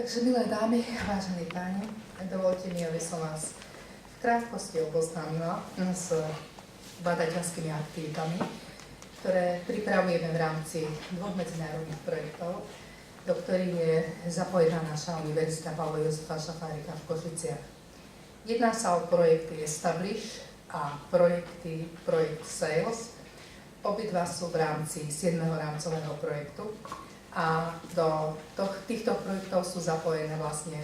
Takže, milé dámy, vážení páni, dovolte mi, aby som vás v krátkosti oboznámila s badateľskými aktivitami, ktoré pripravujeme v rámci dvoch medzinárodných projektov, do ktorých je zapojená naša univerzita Pavla Jozefa Šafárika v Košiciach. Jedná sa o projekty Establish a projekt Sales. Obidva sú v rámci 7. rámcového projektu. A do týchto projektov sú zapojené vlastne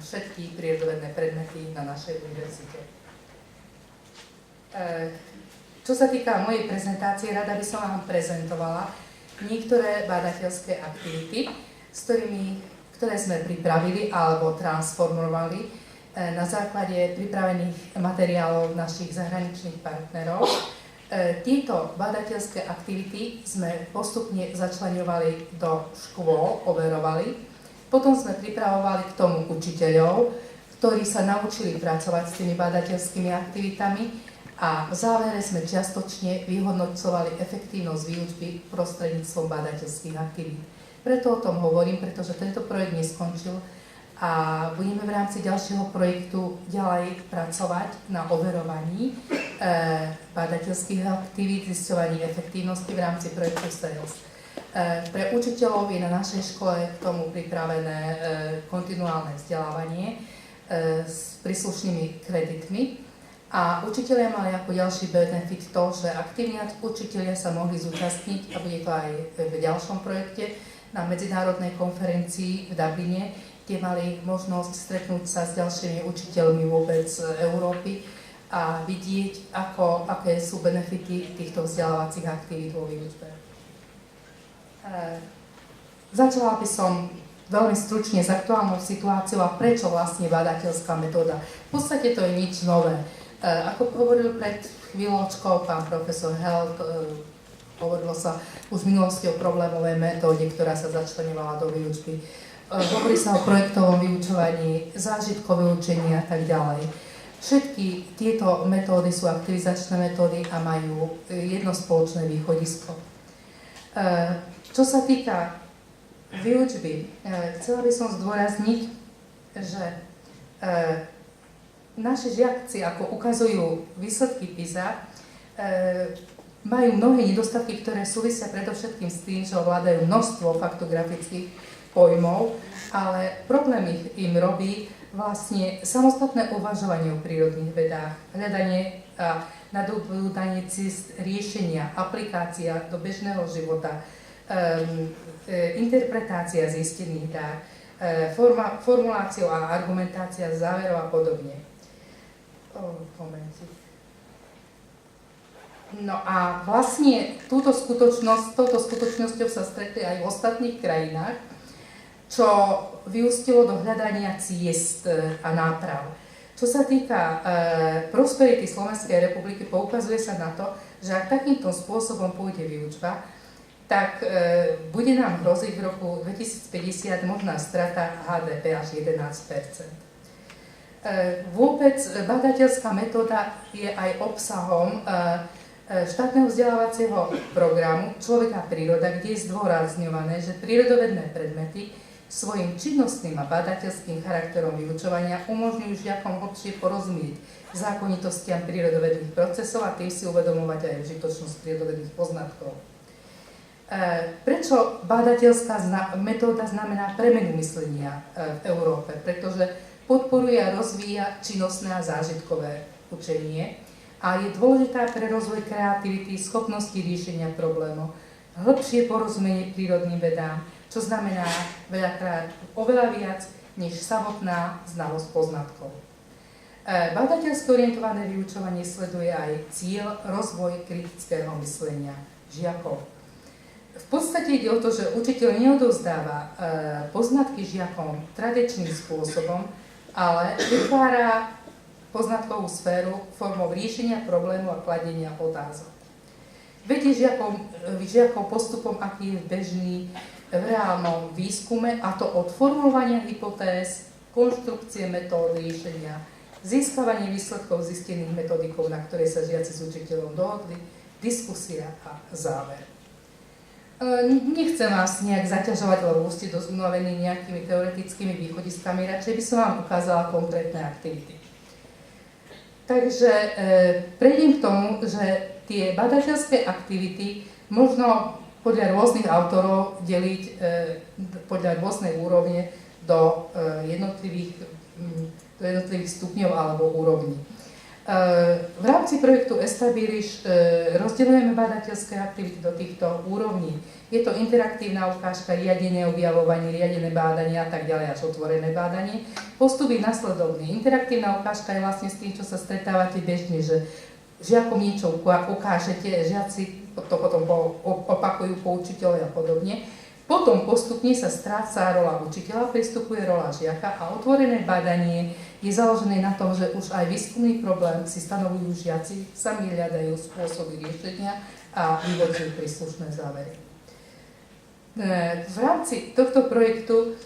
všetky prírodovedné predmety na našej univerzite. Čo sa týka mojej prezentácie, rada by som vám prezentovala niektoré badateľské aktivity, ktoré sme pripravili alebo transformovali na základe pripravených materiálov našich zahraničných partnerov. Tieto badateľské aktivity sme postupne začleňovali do škôl, overovali. Potom sme pripravovali k tomu učiteľov, ktorí sa naučili pracovať s tými badateľskými aktivitami a v závere sme čiastočne vyhodnocovali efektívnosť výučby prostredníctvom badateľských aktivít. Preto o tom hovorím, pretože tento projekt neskončil a budeme v rámci ďalšieho projektu ďalej pracovať na overovaní badateľských aktivít, zisťovaní efektívnosti v rámci projektu Sales. Pre učiteľov je na našej škole k tomu pripravené kontinuálne vzdelávanie s príslušnými kreditmi a učitelia mali ako ďalší benefit to, že aktívne učitelia sa mohli zúčastniť, a bude to aj v ďalšom projekte, na medzinárodnej konferencii v Dubline, kde mali možnosť stretnúť sa s ďalšími učiteľmi vôbec Európy a vidieť, aké sú benefity týchto vzdelávacích aktivít vo výučbe. Začala by som veľmi stručne s aktuálnou situáciou a prečo vlastne badateľská metóda. V podstate to je nič nové. Ako hovoril pred chvíľočkou pán profesor Held, hovorilo sa už v minulosti o problémovej metóde, ktorá sa začleňovala do výučby. Hovorí sa o projektovom vyučovaní, zážitkové učenie a tak ďalej. Všetky tieto metódy sú aktivizačné metódy a majú jedno spoločné východisko. Čo sa týka výučby, chcela by som zdôrazniť, že naši žiaci, ako ukazujú výsledky PISA, majú mnohé nedostatky, ktoré súvisia predovšetkým s tým, že ovládajú množstvo faktografických pojmov, ale problém im robí vlastne samostatné uvažovanie o prírodných vedách, hľadanie a nadobúdanie ciest riešenia, aplikácia do bežného života, interpretácia zistených dát, formuláciou a argumentácia záverov a podobne. No a vlastne touto skutočnosťou sa stretli aj v ostatných krajinách, čo vyústilo do hľadania ciest a náprav. Čo sa týka prosperity Slovenskej republiky, poukazuje sa na to, že ak takýmto spôsobom pôjde výučba, tak bude nám hroziť v roku 2050 možná strata HDP až 11%. Vôbec badateľská metóda je aj obsahom štátneho vzdelávacieho programu Človek a príroda, kde je zdôrazňované, že prírodovedné predmety svojim činnostným a badateľským charakterom vyučovania umožňujú žiakom hlbšie porozumieť zákonitostiam prírodovedných procesov a tým si uvedomovať aj užitočnosť prírodovedných poznatkov. Prečo badateľská metóda znamená premenu myslenia v Európe? Pretože podporuje a rozvíja činnostné a zážitkové učenie a je dôležitá pre rozvoj kreativity, schopnosti riešenia problémov, hĺbšie porozumenie prírodným vedám, čo znamená veľakrát oveľa viac než samotná znalosť poznatkov. Badateľské orientované vyučovanie sleduje aj cieľ rozvoj kritického myslenia žiakov. V podstate ide o to, že učiteľ neodovzdáva poznatky žiakom tradičným spôsobom, ale vytvára poznatkovú sféru formou riešenia problému a kladenia otázok. Vedie žiakov postupom, aký je bežný v reálnom výskume, a to od formulovania hypotéz, konštrukcie metód riešenia, získavanie výsledkov zistených metodikou, na ktorej sa žiaci s učiteľom dohodli, diskusia a záver. Nechcem vás nejak zaťažovať, lebo už ste dosť unavení nejakými teoretickými východiskami, radšej by som vám ukázala konkrétne aktivity. Takže prejdem k tomu, že tie badateľské aktivity možno podľa rôznych autorov deliť podľa rôznej úrovne do jednotlivých stupňov alebo úrovní. V rámci projektu Establish rozdeľujeme badateľské aktivity do týchto úrovní. Je to interaktívna ukážka, riadené objavovanie, riadené bádanie a tak ďalej, až otvorené bádanie. Postup je nasledovný. Interaktívna ukážka je vlastne s tým, čo sa stretávate bežne, že žiakom niečo ukážete, žiaci to potom opakujú po učiteľovi a podobne. Potom postupne sa stráca rola učiteľa, pristupuje rola žiaka a otvorené bádanie je založené na tom, že už aj výskumný problém si stanovujú žiaci, sami hľadajú spôsoby riešenia a vyvodzujú príslušné závery. V rámci tohto projektu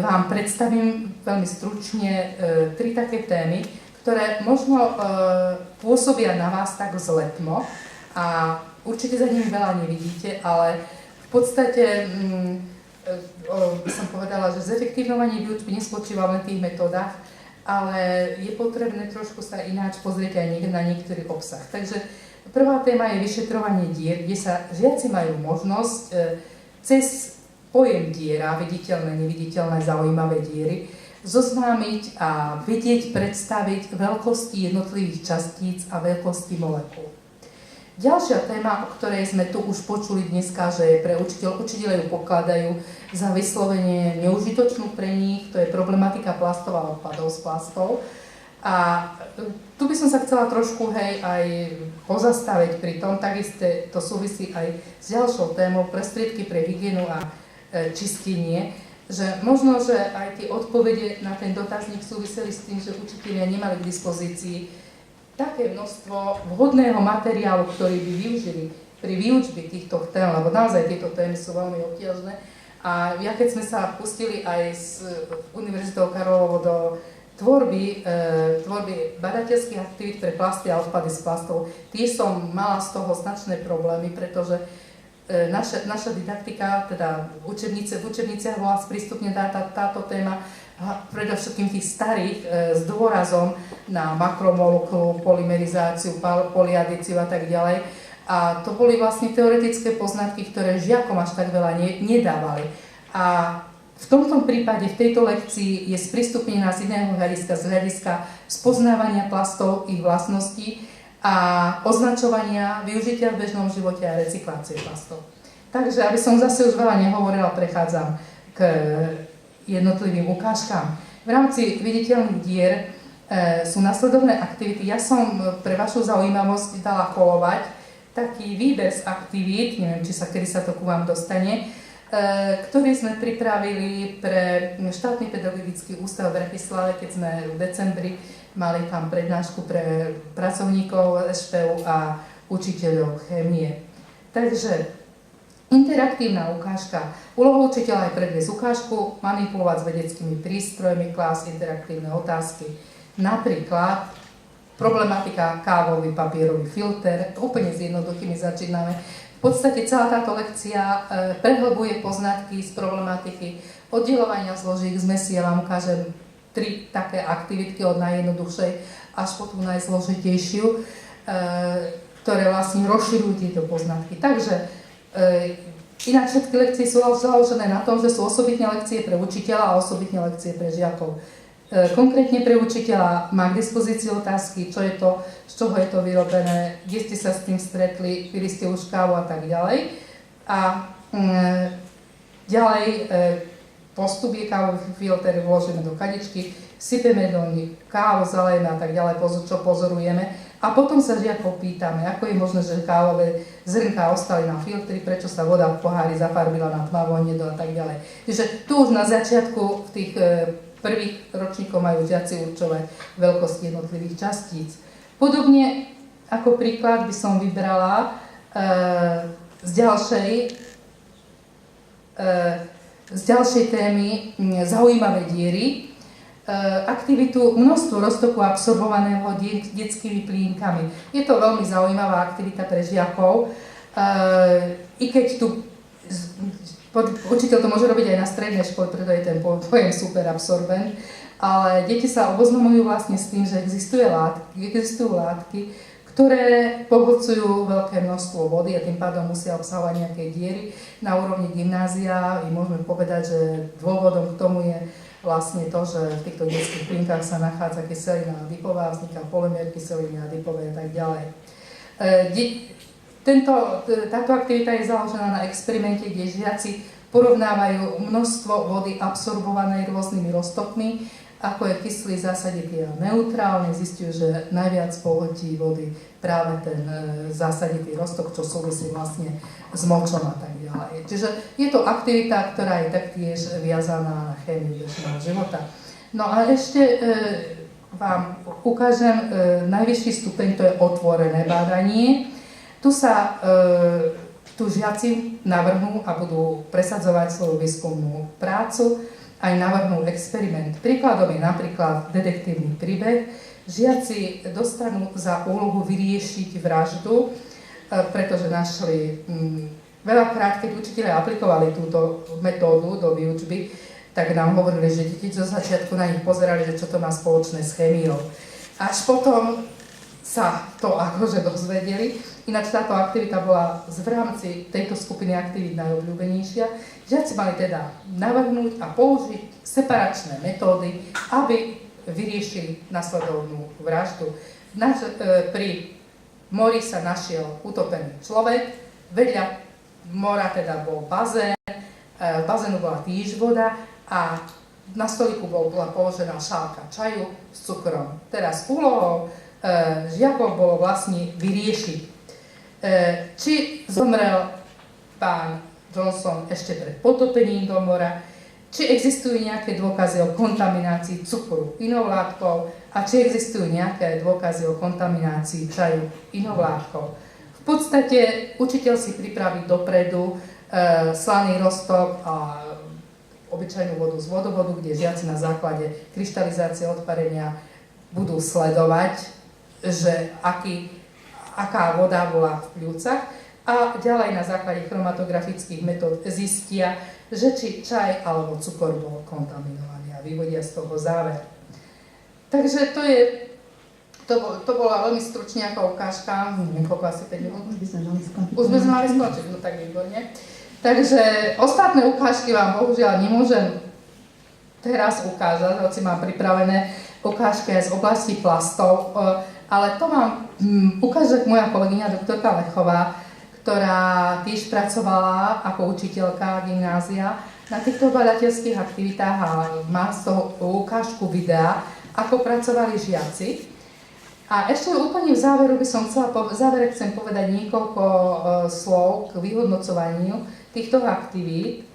vám predstavím veľmi stručne 3 také témy, ktoré možno pôsobia na vás tak vzletmo a určite za nimi veľa nevidíte, ale v podstate by som povedala, že zefektívňovanie výučby nespočíva len v tých metódach, ale je potrebné trošku sa ináč pozrieť aj na niektorý obsah. Takže prvá téma je vyšetrovanie dier, kde sa žiaci majú možnosť cez pojem diera, viditeľné, neviditeľné, zaujímavé diery, zoznámiť a vedieť, predstaviť veľkosti jednotlivých častíc a veľkosti molekúl. Ďalšia téma, o ktorej sme tu už počuli dneska, že je pre učiteľe ju pokladajú za vyslovene neužitočnú pre nich, to je problematika plastov a odpadov z plastov. A tu by som sa chcela trošku aj pozastaviť pri tom, takisto to súvisí aj s ďalšou témou prostriedky pre hygienu a čistenie, že možno, že aj tie odpovede na ten dotazník súviseli s tým, že učitelia nemali k dispozícii také množstvo vhodného materiálu, ktorý by využili pri výučbe týchto tém, lebo naozaj tieto témy sú veľmi obťažné. A ja keď sme sa pustili aj s Univerzitou Karlovo do tvorby badateľských aktivít pre plasty a odpady z plastov, tiež som mala z toho značné problémy, pretože naša didaktika, teda v učebniciach bola sprístupnená táto téma, predovšetkým tých starých, s dôrazom na makromolekulu, polymerizáciu, polyadíciu a tak ďalej. A to boli vlastne teoretické poznatky, ktoré žiakom až tak veľa nedávali. A v tomto prípade, v tejto lekcii je sprístupnená z iného hľadiska, z hľadiska spoznávania plastov, ich vlastností a označovania, využitia v bežnom živote a recyklácie plastov. Takže, aby som zase už veľa nehovorila, prechádzam k jednotlivým ukážkám. V rámci viditeľných dier sú nasledovné aktivity. Ja som pre vašu zaujímavosť dala kolovať taký výber z aktivít, neviem, kedy sa to ku vám dostane, ktorý sme pripravili pre štátny pedagogický ústav v Bratislave, keď sme v decembri mali tam prednášku pre pracovníkov SPU a učiteľov chémie. Takže interaktívna ukážka. Úlohou učiteľa je predviesť ukážku, manipulovať s vedeckými prístrojmi, klásť interaktívne otázky. Napríklad problematika kávový papierový filter, úplne s jednoduchými začíname. V podstate celá táto lekcia prehlbuje poznatky z problematiky oddeľovania zložiek zmesí. Ja vám ukážem 3 také aktivitky od najjednoduchšej až po tú najzložitejšiu, ktoré vlastne rozširujú tieto poznatky. Takže ináč všetky lekcie sú založené na tom, že sú osobitné lekcie pre učiteľa a osobitné lekcie pre žiakov. Konkrétne pre učiteľa má k dispozícii otázky, čo je to, z čoho je to vyrobené, kde ste sa s tým stretli, pili ste už kávu a tak ďalej. A ďalej postup je kávový filter, vložíme do kadičky, sypeme do nich kávu, zalejeme a tak ďalej, čo pozorujeme. A potom sa žiakov pýtame, ako je možné, že kávové zrnká ostali na filtri, prečo sa voda v pohári zafarbila na tmavo, nedo a tak ďalej. Čiže tu už na začiatku v tých prvých ročníkoch majú žiaci určovať veľkosti jednotlivých častíc. Podobne ako príklad by som vybrala z ďalšej témy zaujímavé diery, aktivitu množstvo roztoku absorbovaného detskými plienkami. Je to veľmi zaujímavá aktivita pre žiakov, i keď tu učiteľ to môže robiť aj na strednej škole, preto je ten pojem super absorbent, ale deti sa oboznamujú vlastne s tým, že existujú látky, ktoré pohlcujú veľké množstvo vody a tým pádom musia obsahovať nejaké diery. Na úrovni gymnázia i môžeme povedať, že dôvodom k tomu je vlastne to, že v týchto detských plinkách sa nachádza kyselina adipová, vzniká polymer kyseliny adipové a tak ďalej. Táto aktivita je založená na experimente, kde žiaci porovnávajú množstvo vody absorbovanej rôznymi roztokmi, ako je kyslý, zásaditý a neutrálny. Zistujú, že najviac pohltí vody práve ten zásaditý roztok, čo súvisí vlastne s močom a tak ďalej. Čiže je to aktivita, ktorá je taktiež viazaná na chémiu bežného života. No a ešte vám ukážem najvyšší stupeň, to je otvorené bádanie. Tu žiaci navrhnú a budú presadzovať svoju výskumnú prácu, aj navrhnú experiment. Príkladom je napríklad detektívny príbeh. Žiaci dostanú za úlohu vyriešiť vraždu, pretože našli veľakrát, keď učitelia aplikovali túto metódu do výučby, tak nám hovorili, že deti zo začiatku na nich pozerali, že čo to má spoločné s chémiou. Až potom sa to akože dozvedeli. Ináč táto aktivita bola v rámci tejto skupiny aktivít najobľúbenejšia. Žiaci mali teda navrhnúť a použiť separačné metódy, aby vyriešili nasledovnú vraždu. Pri mori sa našiel utopený človek, vedľa mora teda bol bazén, v bazénu bola týž voda a na stoliku bola položená šálka čaju s cukrom. Teraz úlohou žiakov bolo vlastne vyriešiť, či zomrel pán Johnson ešte pred potopením do mora, či existujú nejaké dôkazy o kontaminácii cukru inou látkou a či existujú nejaké dôkazy o kontaminácii čaju inou látkou. V podstate učiteľ si pripraví dopredu slaný roztok a obyčajnú vodu z vodovodu, kde žiaci na základe kryštalizácie odparenia budú sledovať, že aká voda bola v pľúcach a ďalej na základe chromatografických metód zistia, že či čaj alebo cukor bol kontaminovaný a vyvodia z toho záver. Takže to bola veľmi stručne ako ukážka, neviem koľko asi 5 minút. Už by sme mali skončiť, no tak výborne. Takže ostatné ukážky vám bohužiaľ nemôžem teraz ukázať, hoci mám pripravené ukážky aj z oblasti plastov, ale to vám ukáže moja kolegyňa doktorka Lechová, ktorá tiež pracovala ako učiteľka gymnázia na týchto badateľských aktivitách a má z toho ukážku videa, ako pracovali žiaci. A ešte úplne v závere chcem povedať niekoľko slov k vyhodnocovaniu týchto aktivít.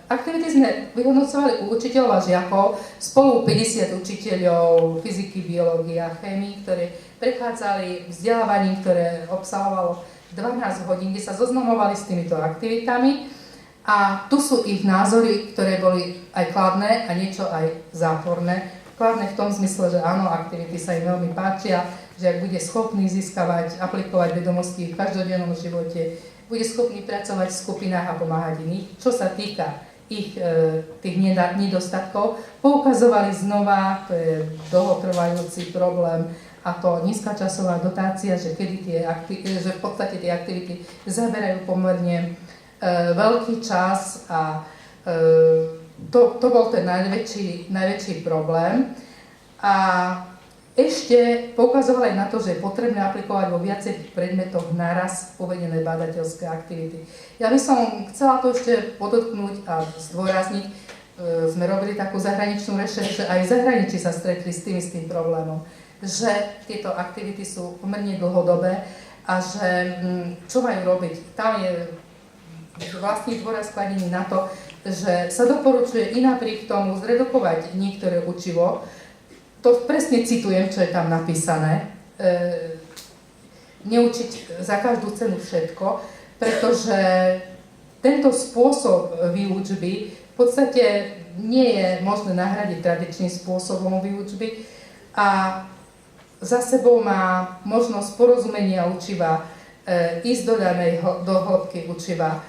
Aktivity sme vyhodnocovali u učiteľov a žiakov, spolu 50 učiteľov fyziky, biológie a chémie, ktorí prechádzali vzdelávaním, ktoré obsahovalo 12 hodín, kde sa zoznamovali s týmito aktivitami. A tu sú ich názory, ktoré boli aj kladné a niečo aj záporné. Kladné v tom zmysle, že áno, aktivity sa im veľmi páčia, že ak bude schopný získavať, aplikovať vedomosti v každodennom živote, bude schopný pracovať v skupinách a pomáhať iných. Čo sa týka ich tých nedostatkov, poukazovali znova, to je dlhotrvajúci problém, a to nízka časová dotácia, že v podstate tie aktivity zaberajú pomerne veľký čas a to bol ten najväčší problém. A ešte poukazovali aj na to, že je potrebné aplikovať vo viacerých predmetoch naraz uvedené badateľské aktivity. Ja by som chcela to ešte podotknúť a zdôrazniť. Sme robili takú zahraničnú rešeršu, že aj v zahraničí sa stretli s tým problémom, že tieto aktivity sú pomerne dlhodobé a že čo majú robiť. Tam je vlastný dôraz skladený na to, že sa doporučuje i napriek tomu zredukovať niektoré učivo. To presne citujem, čo je tam napísané. Neučiť za každú cenu všetko, pretože tento spôsob výučby v podstate nie je možné nahradiť tradičným spôsobom výučby a za sebou má možnosť porozumenia učiva, ísť do hĺbky učiva,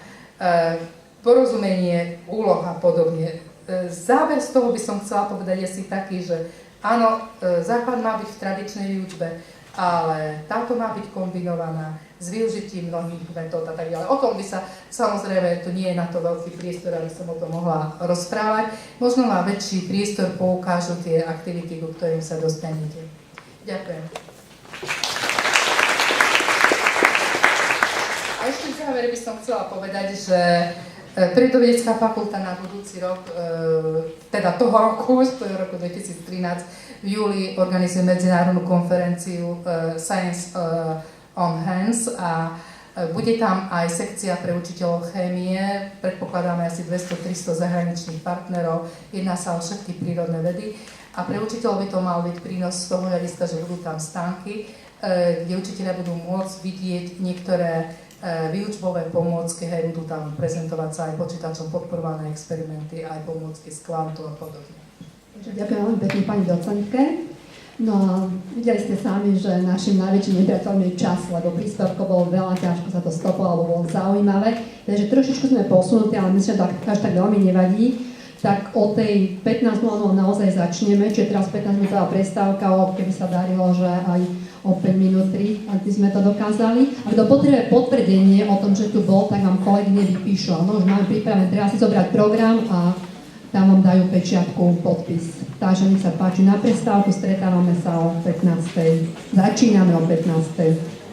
porozumenie úloh a podobne. Záver z toho by som chcela povedať je si taký, že áno, základ má byť v tradičnej výučbe, ale táto má byť kombinovaná s využitím mnohých metód a tak ďalej. O tom by sa, samozrejme, tu nie je na to veľký priestor, aby som o tom mohla rozprávať. Možno má väčší priestor, poukážu tie aktivity, ku ktorým sa dostanete. Ďakujem. A ešte v závere by som chcela povedať, že Prírodovedecká fakulta na budúci rok, teda toho roku 2013, v júli organizuje medzinárodnú konferenciu Science on Hands a bude tam aj sekcia pre učiteľov chémie. Predpokladáme asi 200-300 zahraničných partnerov. Jedná sa o všetky prírodné vedy. A pre učiteľov by to mal byť prínos z toho hľadiska, že budú tam stánky, kde učiteľia budú môcť vidieť niektoré výučbové pomôcky, hej, budú tam prezentovať sa aj počítačom podporované experimenty, aj pomôcky z kvantu a podobne. Ďakujem veľmi pekne pani docentke. No a videli ste sami, že našim najväčším nepriateľom je čas, lebo príspevkov bolo veľa, ťažko sa to stoplo, alebo bolo zaujímavé. Takže trošičku sme posunutí, ale myslím, že to až tak veľmi nevadí. Tak o tej 15.00 naozaj začneme, čiže teraz 15-minútová prestávka, keby sa darilo, že aj o 5 minút 3, aby sme to dokázali. A kto potrebuje potvrdenie o tom, že tu bol, tak vám kolegyne vypíšu. No, už máme pripravené, treba si zobrať program a tam vám dajú pečiatku, podpis. Takže nech sa páči na prestávku, stretávame sa o 15.00. Začíname o 15.00.